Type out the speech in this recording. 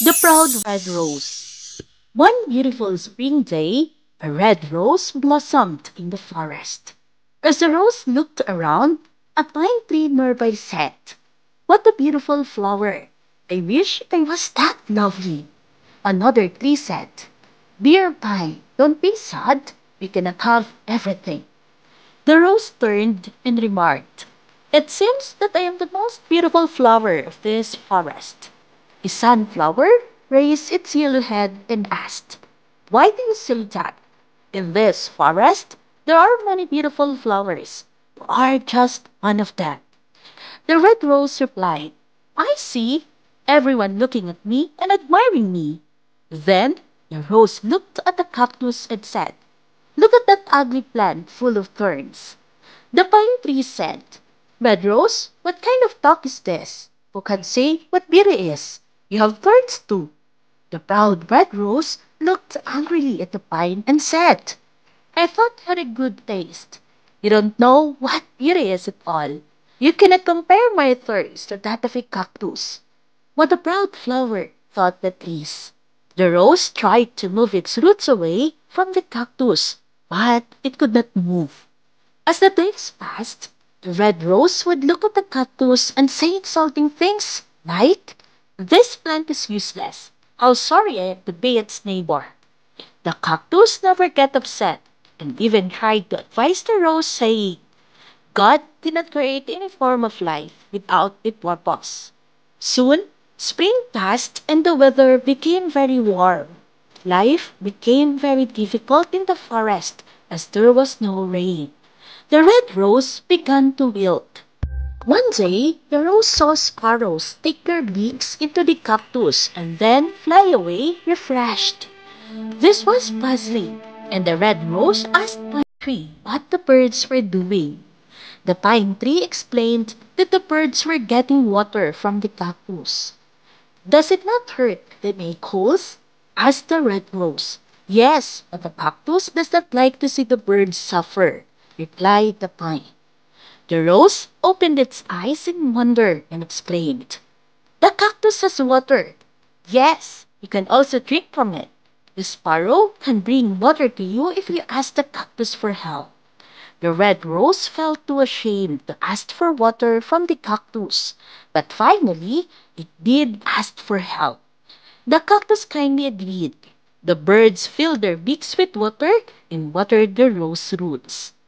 The proud red rose. One beautiful spring day, a red rose blossomed in the forest. As the rose looked around, a pine tree nearby said, "What a beautiful flower! I wish I was that lovely." Another tree said, "Dear pine, don't be sad. We cannot have everything." The rose turned and remarked, "It seems that I am the most beautiful flower of this forest." A sunflower raised its yellow head and asked, "Why do you say that? In this forest, there are many beautiful flowers. You are just one of them." The red rose replied, "I see everyone looking at me and admiring me." Then the rose looked at the cactus and said, "Look at that ugly plant full of thorns." The pine tree said, "Red rose, what kind of talk is this? Who can say what beauty is? You have thorns too." The proud red rose looked angrily at the pine and said, "I thought you had a good taste. You don't know what beauty is at all. You cannot compare my thorns to that of a cactus." What a proud flower, thought the trees. The rose tried to move its roots away from the cactus, but it could not move. As the days passed, the red rose would look at the cactus and say insulting things like, "This plant is useless. How sorry I am to be its neighbor." The cactus never got upset and even tried to advise the rose, saying, "God did not create any form of life without a purpose." Soon, spring passed and the weather became very warm. Life became very difficult in the forest as there was no rain. The red rose began to wilt. One day, the rose saw sparrows stick their beaks into the cactus and then fly away refreshed. This was puzzling, and the red rose asked the tree what the birds were doing. The pine tree explained that the birds were getting water from the cactus. "Does it not hurt if they make holes?" asked the red rose. "Yes, but the cactus does not like to see the birds suffer," replied the pine. The rose opened its eyes in wonder and exclaimed, "The cactus has water." "Yes, you can also drink from it. The sparrow can bring water to you if you ask the cactus for help." The red rose felt too ashamed to ask for water from the cactus, but finally it did ask for help. The cactus kindly agreed. The birds filled their beaks with water and watered the rose roots.